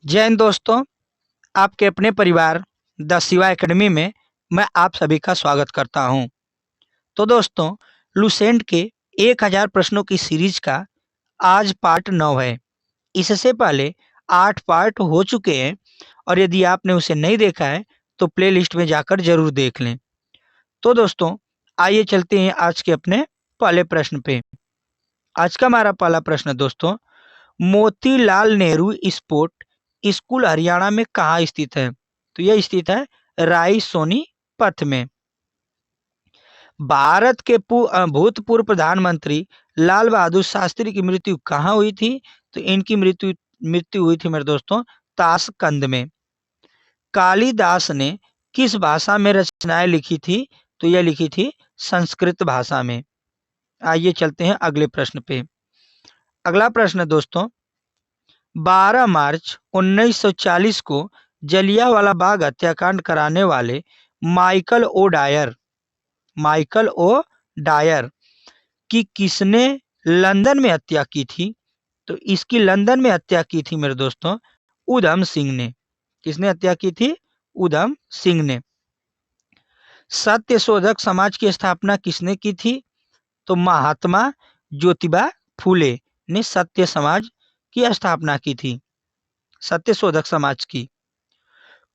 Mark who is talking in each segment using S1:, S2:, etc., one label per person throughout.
S1: जय हिंद दोस्तों। आपके अपने परिवार द शिवा एकेडमी में मैं आप सभी का स्वागत करता हूं। तो दोस्तों, लुसेंट के 1000 प्रश्नों की सीरीज का आज पार्ट 9 है। इससे पहले 8 पार्ट हो चुके हैं और यदि आपने उसे नहीं देखा है तो प्लेलिस्ट में जाकर जरूर देख लें। तो दोस्तों, आइए चलते हैं आज के अपने पहले प्रश्न पे। आज का हमारा पहला प्रश्न दोस्तों, मोतीलाल नेहरू स्पोर्ट स्कूल हरियाणा में कहाँ स्थित है? तो यह स्थित है राय सोनीपत में। भारत के भूतपूर्व प्रधानमंत्री लाल बहादुर शास्त्री की मृत्यु कहाँ हुई थी? तो इनकी मृत्यु मृत्यु हुई थी मेरे दोस्तों ताशकंद में। कालिदास ने किस भाषा में रचनाएं लिखी थी? तो यह लिखी थी संस्कृत भाषा में। आइए चलते हैं अगले प्रश्न पे। अगला प्रश्न दोस्तों, 12 मार्च 1940 को जलियांवाला बाग हत्याकांड कराने वाले माइकल ओ डायर की किसने लंदन में हत्या की थी? तो इसकी लंदन में हत्या की थी मेरे दोस्तों उधम सिंह ने। किसने हत्या की थी? उधम सिंह ने। सत्य शोधक समाज की स्थापना किसने की थी? तो महात्मा ज्योतिबा फूले ने सत्य समाज की स्थापना की थी, सत्य शोधक समाज की।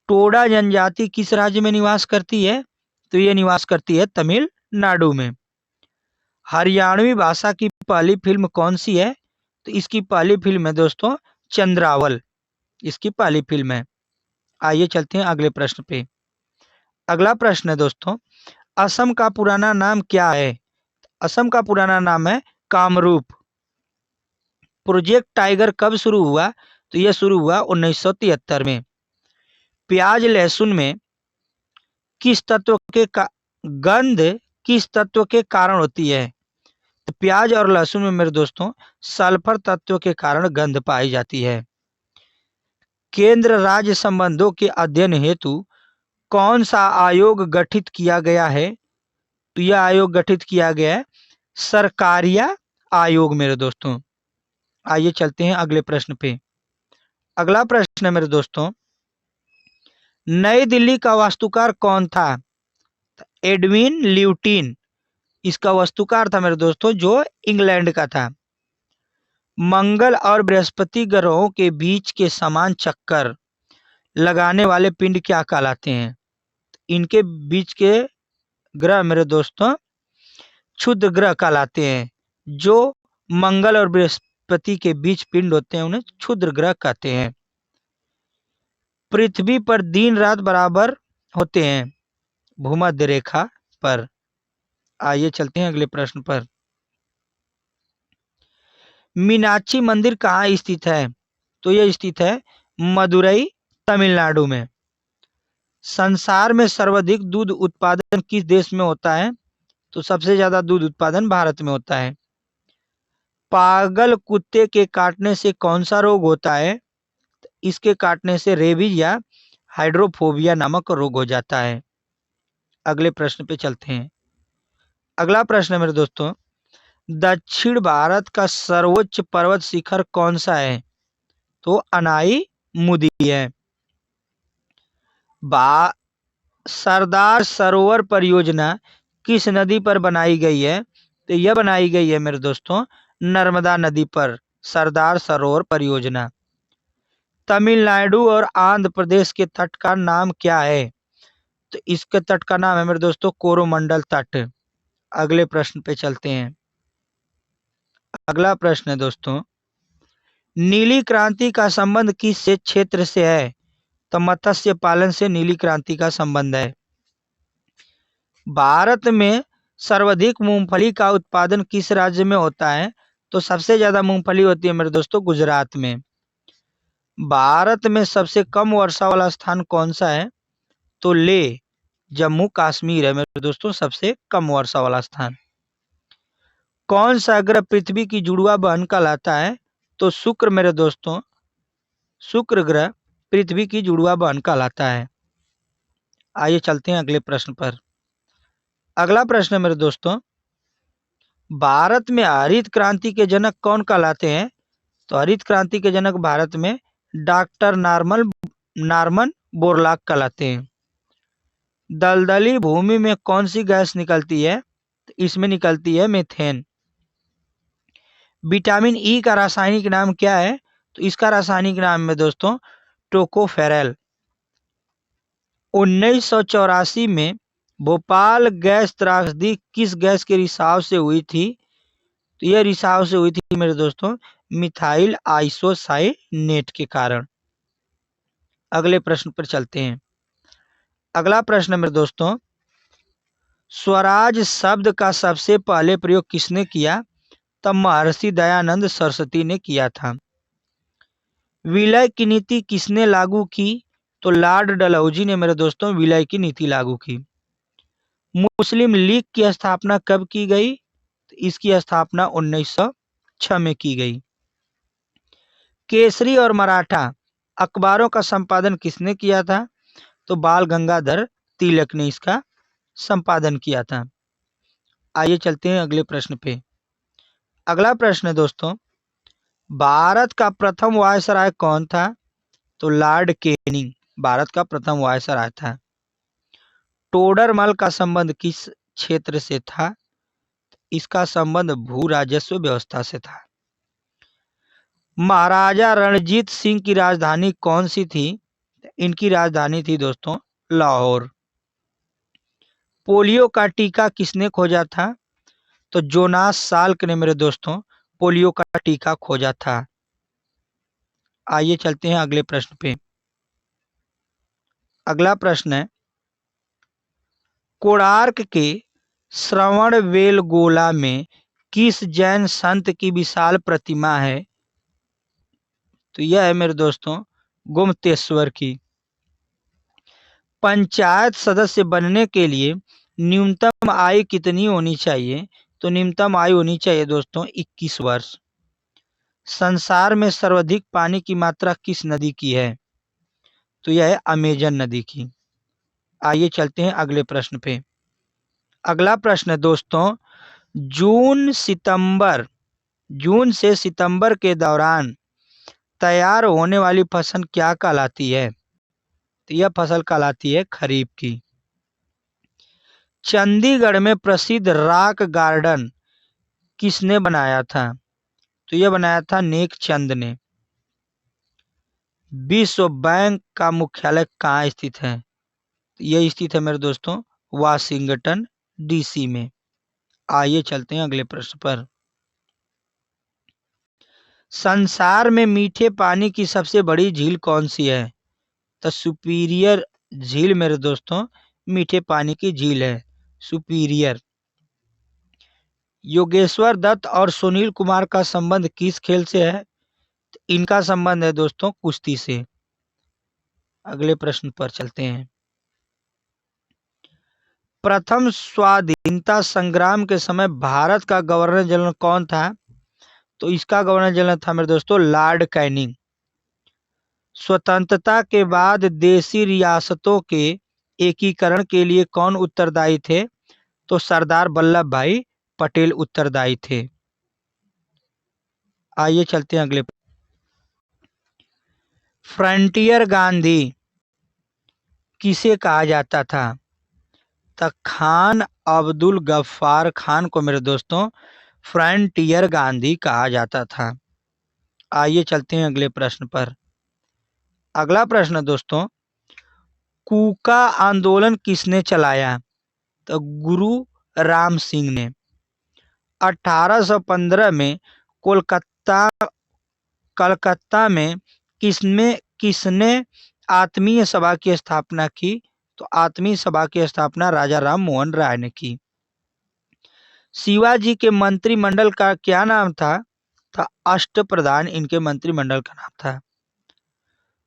S1: टोडा जनजाति किस राज्य में निवास करती है? तो ये निवास करती है तमिलनाडु में। हरियाणवी भाषा की पहली फिल्म कौन सी है? तो इसकी पहली फिल्म है दोस्तों चंद्रावल, इसकी पहली फिल्म है। आइए चलते हैं अगले प्रश्न पे। अगला प्रश्न है दोस्तों, असम का पुराना नाम क्या है? असम का पुराना नाम है कामरूप। प्रोजेक्ट टाइगर कब शुरू हुआ? तो यह शुरू हुआ 1973 में। प्याज लहसुन में किस तत्व के गंध किस तत्व के कारण होती है? तो प्याज और लहसुन में मेरे दोस्तों सल्फर तत्व के कारण गंध पाई जाती है। केंद्र राज्य संबंधों के अध्ययन हेतु कौन सा आयोग गठित किया गया है? तो यह आयोग गठित किया गया है सरकारिया आयोग मेरे दोस्तों। आइए चलते हैं अगले प्रश्न पे। अगला प्रश्न है मेरे दोस्तों, नई दिल्ली का वास्तुकार कौन था? एडविन ल्यूटिन इसका वास्तुकार था मेरे दोस्तों, जो इंग्लैंड का था। मंगल और बृहस्पति ग्रहों के बीच के समान चक्कर लगाने वाले पिंड क्या कहलाते हैं? इनके बीच के ग्रह मेरे दोस्तों क्षुद्र ग्रह कहलाते हैं। जो मंगल और बृहस्पति के बीच पिंड होते हैं उन्हें क्षुद्र ग्रह कहते हैं। पृथ्वी पर दिन रात बराबर होते हैं भूमध्य रेखा पर। आइए चलते हैं अगले प्रश्न पर। मीनाक्षी मंदिर कहाँ स्थित है? तो यह स्थित है मदुरई तमिलनाडु में। संसार में सर्वाधिक दूध उत्पादन किस देश में होता है? तो सबसे ज्यादा दूध उत्पादन भारत में होता है। पागल कुत्ते के काटने से कौन सा रोग होता है? इसके काटने से रेबीज या हाइड्रोफोबिया नामक रोग हो जाता है। अगले प्रश्न पे चलते हैं। अगला प्रश्न है मेरे दोस्तों, दक्षिण भारत का सर्वोच्च पर्वत शिखर कौन सा है? तो अनाई मुदी है। सरदार सरोवर परियोजना किस नदी पर बनाई गई है? तो यह बनाई गई है मेरे दोस्तों नर्मदा नदी पर, सरदार सरोवर परियोजना। तमिलनाडु और आंध्र प्रदेश के तट का नाम क्या है? तो इसके तट का नाम है मेरे दोस्तों कोरोमंडल तट। अगले प्रश्न पे चलते हैं। अगला प्रश्न है दोस्तों, नीली क्रांति का संबंध किस क्षेत्र से है? तो मत्स्य पालन से नीली क्रांति का संबंध है। भारत में सर्वाधिक मूंगफली का उत्पादन किस राज्य में होता है? तो सबसे ज्यादा मूंगफली होती है मेरे दोस्तों गुजरात में। भारत में सबसे कम वर्षा वाला स्थान कौन सा है? तो लेह जम्मू कश्मीर है मेरे दोस्तों सबसे कम वर्षा वाला स्थान। कौन सा ग्रह पृथ्वी की जुड़वा बहन कहलाता है? तो शुक्र मेरे दोस्तों, शुक्र ग्रह पृथ्वी की जुड़वा बहन कहलाता है। आइए चलते हैं अगले प्रश्न पर। अगला प्रश्न है मेरे दोस्तों, भारत में हरित क्रांति के जनक कौन कहलाते हैं? तो हरित क्रांति के जनक भारत में डॉक्टर नॉर्मन बोरलॉग कहलाते हैं। दलदली भूमि में कौन सी गैस निकलती है? तो इसमें निकलती है मीथेन। विटामिन ई का रासायनिक नाम क्या है? तो इसका रासायनिक नाम है दोस्तों टोकोफेरल। 1984 में भोपाल गैस त्रासदी किस गैस के रिसाव से हुई थी? तो यह रिसाव से हुई थी मेरे दोस्तों मिथाइल आइसोसाइनेट के कारण। अगले प्रश्न पर चलते हैं। अगला प्रश्न है मेरे दोस्तों, स्वराज शब्द का सबसे पहले प्रयोग किसने किया? तब महर्षि दयानंद सरस्वती ने किया था। विलय की नीति किसने लागू की? तो लॉर्ड डलहौजी ने मेरे दोस्तों विलय की नीति लागू की। मुस्लिम लीग की स्थापना कब की गई? तो इसकी स्थापना 1906 में की गई। केसरी और मराठा अखबारों का संपादन किसने किया था? तो बाल गंगाधर तिलक ने इसका संपादन किया था। आइए चलते हैं अगले प्रश्न पे। अगला प्रश्न है दोस्तों, भारत का प्रथम वायसराय कौन था? तो लॉर्ड कैनिंग भारत का प्रथम वायसराय था। टोडरमल का संबंध किस क्षेत्र से था? इसका संबंध भू राजस्व व्यवस्था से था। महाराजा रणजीत सिंह की राजधानी कौन सी थी? इनकी राजधानी थी दोस्तों लाहौर। पोलियो का टीका किसने खोजा था? तो जोनास साल्क ने मेरे दोस्तों पोलियो का टीका खोजा था। आइए चलते हैं अगले प्रश्न पे। अगला प्रश्न है, कोणार्क के श्रवण बेलगोला में किस जैन संत की विशाल प्रतिमा है? तो यह है मेरे दोस्तों गोमतेश्वर की। पंचायत सदस्य बनने के लिए न्यूनतम आयु कितनी होनी चाहिए? तो न्यूनतम आयु होनी चाहिए दोस्तों 21 वर्ष। संसार में सर्वाधिक पानी की मात्रा किस नदी की है? तो यह है अमेजन नदी की। आइए चलते हैं अगले प्रश्न पे। अगला प्रश्न है दोस्तों, जून से सितंबर के दौरान तैयार होने वाली फसल क्या कहलाती है? तो यह फसल कहलाती है खरीफ की। चंडीगढ़ में प्रसिद्ध रॉक गार्डन किसने बनाया था? तो यह बनाया था नेक चंद ने। विश्व बैंक का मुख्यालय कहाँ स्थित है? यह स्थित है मेरे दोस्तों वाशिंगटन डीसी में। आइए चलते हैं अगले प्रश्न पर। संसार में मीठे पानी की सबसे बड़ी झील कौन सी है? तो सुपीरियर झील मेरे दोस्तों मीठे पानी की झील है सुपीरियर। योगेश्वर दत्त और सुनील कुमार का संबंध किस खेल से है? तो इनका संबंध है दोस्तों कुश्ती से। अगले प्रश्न पर चलते हैं। प्रथम स्वाधीनता संग्राम के समय भारत का गवर्नर जनरल कौन था? तो इसका गवर्नर जनरल था मेरे दोस्तों लॉर्ड कैनिंग। स्वतंत्रता के बाद देशी रियासतों के एकीकरण के लिए कौन उत्तरदायी थे? तो सरदार वल्लभ भाई पटेल उत्तरदायी थे। आइए चलते हैं अगले। फ्रंटियर गांधी किसे कहा जाता था? तो खान अब्दुल गफ्फार खान को मेरे दोस्तों फ्रंटियर गांधी कहा जाता था। आइए चलते हैं अगले प्रश्न पर। अगला प्रश्न दोस्तों, कूका आंदोलन किसने चलाया? तो गुरु राम सिंह ने। 1815 में कोलकाता कलकत्ता में किसने आत्मीय सभा की स्थापना की? तो आत्मीय सभा की स्थापना राजा राम मोहन राय ने की। शिवाजी के मंत्रिमंडल का क्या नाम था? अष्टप्रधान इनके मंत्रिमंडल का नाम था।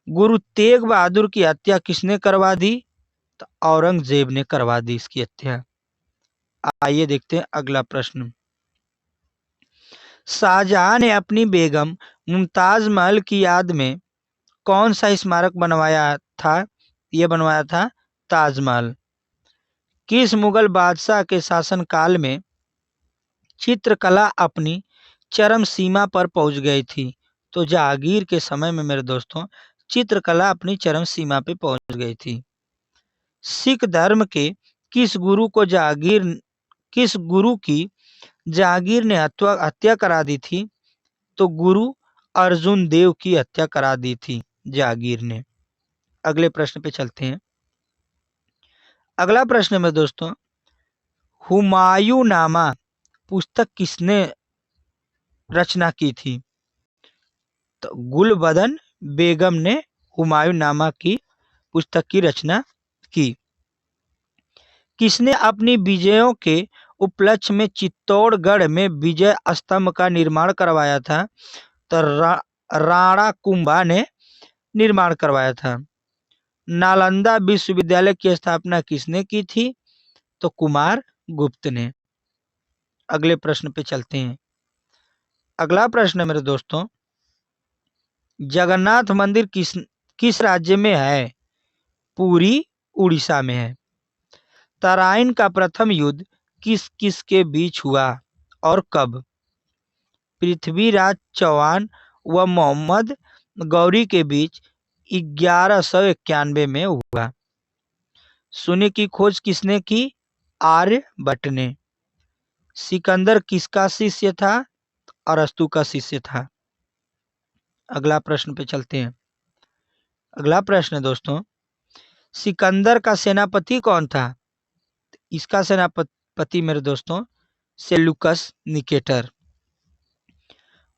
S1: गुरु तेग बहादुर की हत्या किसने करवा दी? तो औरंगजेब ने करवा दी इसकी हत्या। आइए देखते हैं अगला प्रश्न। शाहजहां ने अपनी बेगम मुमताज महल की याद में कौन सा स्मारक बनवाया था? यह बनवाया था ताजमहल। किस मुगल बादशाह के शासनकाल में चित्रकला अपनी चरम सीमा पर पहुंच गई थी? तो जहांगीर के समय में मेरे दोस्तों चित्रकला अपनी चरम सीमा पे पहुंच गई थी। सिख धर्म के किस गुरु को जहांगीर किस गुरु की जहांगीर ने हत्या हत्या करा दी थी? तो गुरु अर्जुन देव की हत्या करा दी थी जहांगीर ने। अगले प्रश्न पे चलते हैं। अगला प्रश्न में दोस्तों, हुमायूं नामा पुस्तक किसने रचना की थी? तो गुलबदन बेगम ने हुमायूं नामा की पुस्तक की रचना की। किसने अपनी विजयों के उपलक्ष्य में चित्तौड़गढ़ में विजय स्तंभ का निर्माण करवाया था? तो राणा कुंभा ने निर्माण करवाया था। नालंदा विश्वविद्यालय की स्थापना किसने की थी? तो कुमार गुप्त ने। अगले प्रश्न पे चलते हैं। अगला प्रश्न है मेरे दोस्तों, जगन्नाथ मंदिर किस राज्य में है? पूरी उड़ीसा में है। तराइन का प्रथम युद्ध किस किस के बीच हुआ और कब? पृथ्वीराज चौहान व मोहम्मद गौरी के बीच 1191 में हुआ। शून्य की खोज किसने की? आर्यभट्ट ने। सिकंदर किसका शिष्य था? अरस्तु का शिष्य था। अगला प्रश्न पे चलते हैं। अगला प्रश्न है दोस्तों, सिकंदर का सेनापति कौन था? इसका सेनापति मेरे दोस्तों सेल्यूकस निकेटर।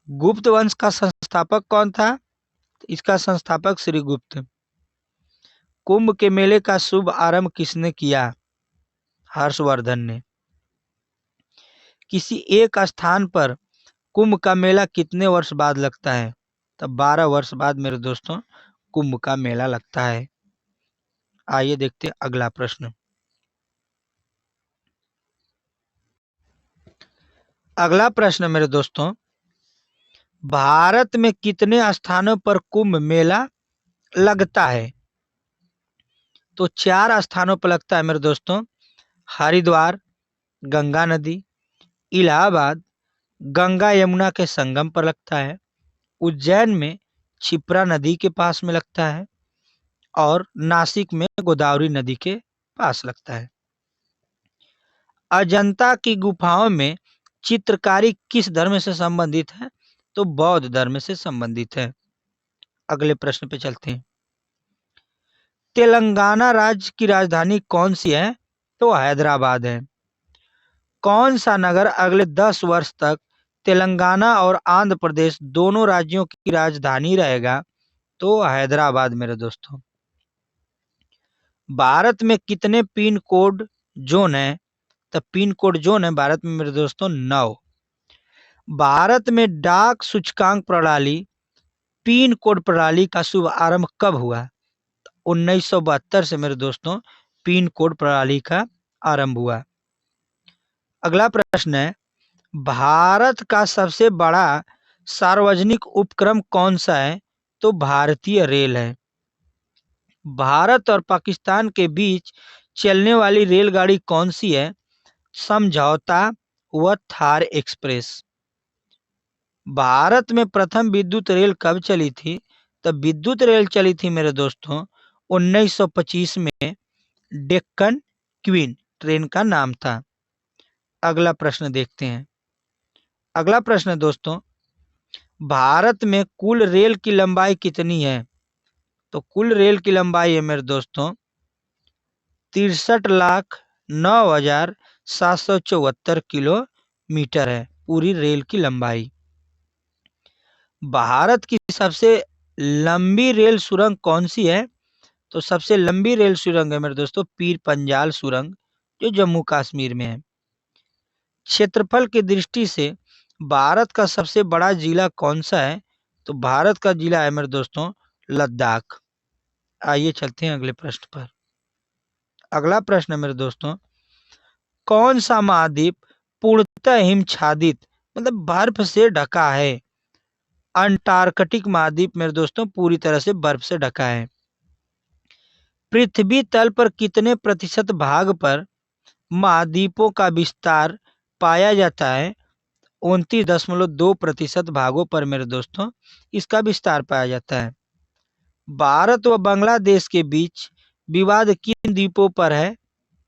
S1: गुप्त वंश का संस्थापक कौन था? इसका संस्थापक श्रीगुप्त। कुंभ के मेले का शुभ आरंभ किसने किया? हर्षवर्धन ने। किसी एक स्थान पर कुंभ का मेला कितने वर्ष बाद लगता है? तब 12 वर्ष बाद मेरे दोस्तों कुंभ का मेला लगता है। आइए देखते हैं अगला प्रश्न। अगला प्रश्न मेरे दोस्तों, भारत में कितने स्थानों पर कुंभ मेला लगता है? तो 4 स्थानों पर लगता है मेरे दोस्तों। हरिद्वार, गंगा नदी, इलाहाबाद, गंगा यमुना के संगम पर लगता है, उज्जैन में क्षिप्रा नदी के पास में लगता है, और नासिक में गोदावरी नदी के पास लगता है। अजंता की गुफाओं में चित्रकारी किस धर्म से संबंधित है? तो बौद्ध धर्म से संबंधित है। अगले प्रश्न पे चलते हैं। तेलंगाना राज्य की राजधानी कौन सी है? तो हैदराबाद है। कौन सा नगर अगले 10 वर्ष तक तेलंगाना और आंध्र प्रदेश दोनों राज्यों की राजधानी रहेगा? तो हैदराबाद मेरे दोस्तों। भारत में कितने पिन कोड जोन है? तो पिन कोड जोन है भारत में मेरे दोस्तों 9। भारत में डाक सूचकांक प्रणाली पिन कोड प्रणाली का शुभ आरंभ कब हुआ? 1972 से मेरे दोस्तों पिन कोड प्रणाली का आरंभ हुआ। अगला प्रश्न है, भारत का सबसे बड़ा सार्वजनिक उपक्रम कौन सा है? तो भारतीय रेल है। भारत और पाकिस्तान के बीच चलने वाली रेलगाड़ी कौन सी है? समझौता व थार एक्सप्रेस। भारत में प्रथम विद्युत रेल कब चली थी? तो विद्युत रेल चली थी मेरे दोस्तों 1925 में। डेक्कन क्वीन ट्रेन का नाम था। अगला प्रश्न देखते हैं। अगला प्रश्न दोस्तों, भारत में कुल रेल की लंबाई कितनी है? तो कुल रेल की लंबाई है मेरे दोस्तों 63,09,774 किलोमीटर है पूरी रेल की लंबाई। भारत की सबसे लंबी रेल सुरंग कौन सी है? तो सबसे लंबी रेल सुरंग है मेरे दोस्तों पीर पंजाल सुरंग, जो जम्मू कश्मीर में है। क्षेत्रफल की दृष्टि से भारत का सबसे बड़ा जिला कौन सा है? तो भारत का जिला है मेरे दोस्तों लद्दाख। आइए चलते हैं अगले प्रश्न पर। अगला प्रश्न है मेरे दोस्तों, कौन सा महाद्वीप पूर्णतः हिमच्छादित मतलब बर्फ से ढका है? अंटार्कटिक महाद्वीप मेरे दोस्तों पूरी तरह से बर्फ से ढका है। पृथ्वी तल पर कितने प्रतिशत भाग पर महाद्वीपों का विस्तार पाया जाता है? 29.2% भागों पर मेरे दोस्तों इसका विस्तार पाया जाता है। भारत व बांग्लादेश के बीच विवाद किन द्वीपों पर है?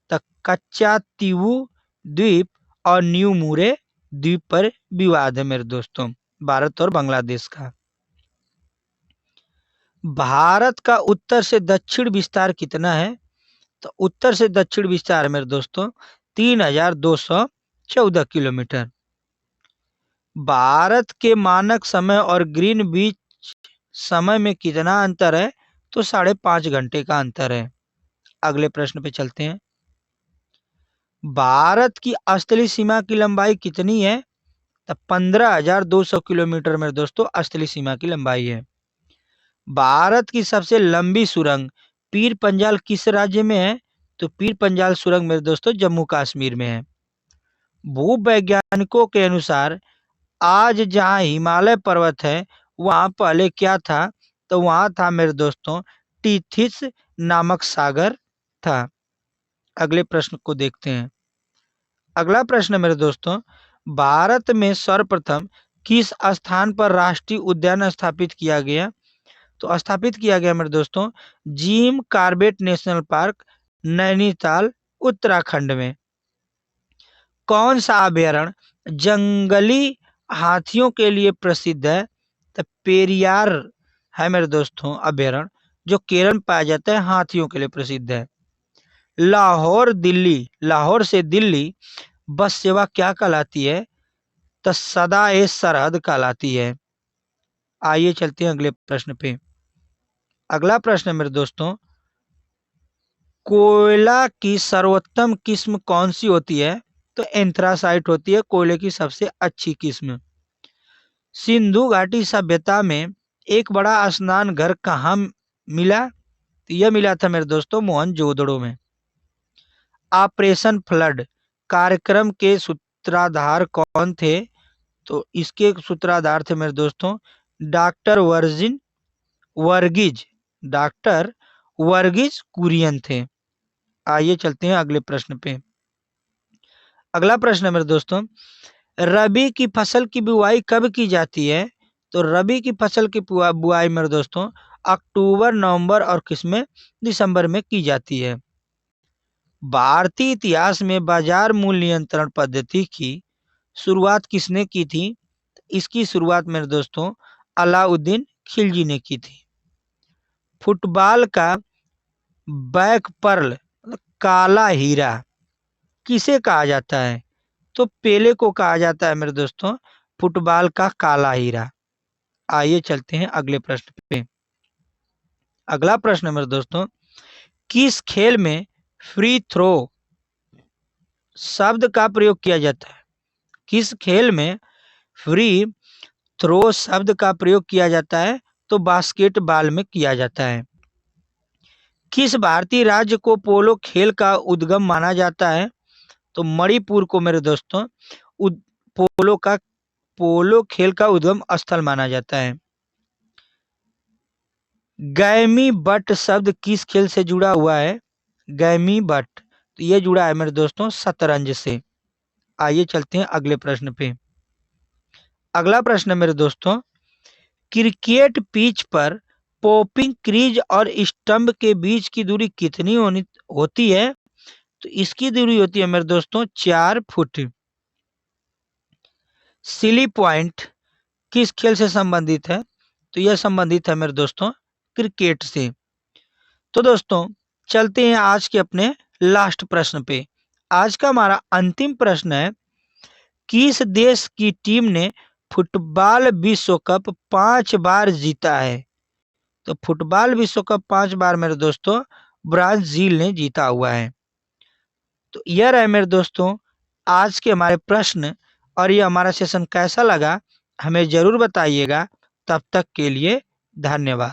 S1: तो कच्चा तीवू द्वीप और न्यू मुरे द्वीप पर विवाद है मेरे दोस्तों, भारत और बांग्लादेश का। भारत का उत्तर से दक्षिण विस्तार कितना है? तो उत्तर से दक्षिण विस्तार मेरे दोस्तों 3214 किलोमीटर। भारत के मानक समय और ग्रीनविच समय में कितना अंतर है? तो 5.5 घंटे का अंतर है। अगले प्रश्न पे चलते हैं। भारत की स्थलीय सीमा की लंबाई कितनी है? तो 15,200 किलोमीटर मेरे दोस्तों स्थलीय सीमा की लंबाई है। भारत की सबसे लंबी सुरंग पीर पंजाल किस राज्य में है? तो पीर पंजाल सुरंग मेरे दोस्तों जम्मू कश्मीर में है। भूवैज्ञानिकों के अनुसार आज जहां हिमालय पर्वत है वहां पहले क्या था? तो वहां था मेरे दोस्तों टीथिस नामक सागर था। अगले प्रश्न को देखते हैं। अगला प्रश्न मेरे दोस्तों, भारत में सर्वप्रथम किस स्थान पर राष्ट्रीय उद्यान स्थापित किया गया? तो स्थापित किया गया मेरे दोस्तों Jim Corbett national park, Nainital, Uttarakhand में। कौन सा अभयारण्य जंगली हाथियों के लिए प्रसिद्ध है? तो पेरियार है मेरे दोस्तों अभयारण्य, जो केरल में पाया जाता है, हाथियों के लिए प्रसिद्ध है। लाहौर से दिल्ली बस सेवा क्या कहलाती है? तो सदा ए सरहद कहलाती है। आइए चलते हैं अगले प्रश्न पे। अगला प्रश्न मेरे दोस्तों, कोयला की सर्वोत्तम किस्म कौन सी होती है? तो एंथ्रासाइट होती है कोयले की सबसे अच्छी किस्म। सिंधु घाटी सभ्यता में एक बड़ा स्नान घर कहाँ मिला? तो यह मिला था मेरे दोस्तों मोहनजोदड़ो में। ऑपरेशन फ्लड कार्यक्रम के सूत्रधार कौन थे? तो इसके सूत्रधार थे मेरे दोस्तों वर्गीज डॉक्टर वर्गीज कुरियन थे। आइए चलते हैं अगले प्रश्न पे। अगला प्रश्न है मेरे दोस्तों, रबी की फसल की बुआई कब की जाती है? तो रबी की फसल की बुआई मेरे दोस्तों अक्टूबर, नवंबर और किसमें दिसंबर में की जाती है। भारतीय इतिहास में बाजार मूल्य नियंत्रण पद्धति की शुरुआत किसने की थी? इसकी शुरुआत मेरे दोस्तों अलाउद्दीन खिलजी ने की थी। फुटबॉल का बैक पर्ल काला हीरा किसे कहा जाता है? तो पेले को कहा जाता है मेरे दोस्तों फुटबॉल का काला हीरा। आइए चलते हैं अगले प्रश्न पे। अगला प्रश्न है मेरे दोस्तों, किस खेल में फ्री थ्रो शब्द का प्रयोग किया जाता है? किस खेल में फ्री थ्रो शब्द का प्रयोग किया जाता है? तो बास्केटबॉल में किया जाता है। किस भारतीय राज्य को पोलो खेल का उद्गम माना जाता है? तो मणिपुर को मेरे दोस्तों पोलो खेल का उद्गम स्थल माना जाता है। गैमी बट शब्द किस खेल से जुड़ा हुआ है? गैमी बट तो ये जुड़ा है मेरे दोस्तों शतरंज से। आइए चलते हैं अगले प्रश्न पे। अगला प्रश्न है मेरे दोस्तों, क्रिकेट पिच पर पॉपिंग क्रीज और स्टंप के बीच की दूरी कितनी होती है? तो इसकी दूरी होती है मेरे दोस्तों 4 फुट। सिली पॉइंट किस खेल से संबंधित है? तो यह संबंधित है मेरे दोस्तों क्रिकेट से। तो दोस्तों चलते हैं आज के अपने लास्ट प्रश्न पे। आज का हमारा अंतिम प्रश्न है, किस देश की टीम ने फुटबॉल विश्व कप 5 बार जीता है? तो फुटबॉल विश्व कप 5 बार मेरे दोस्तों ब्राजील ने जीता हुआ है। तो यह रहे मेरे दोस्तों आज के हमारे प्रश्न, और ये हमारा सेशन कैसा लगा हमें जरूर बताइएगा। तब तक के लिए धन्यवाद।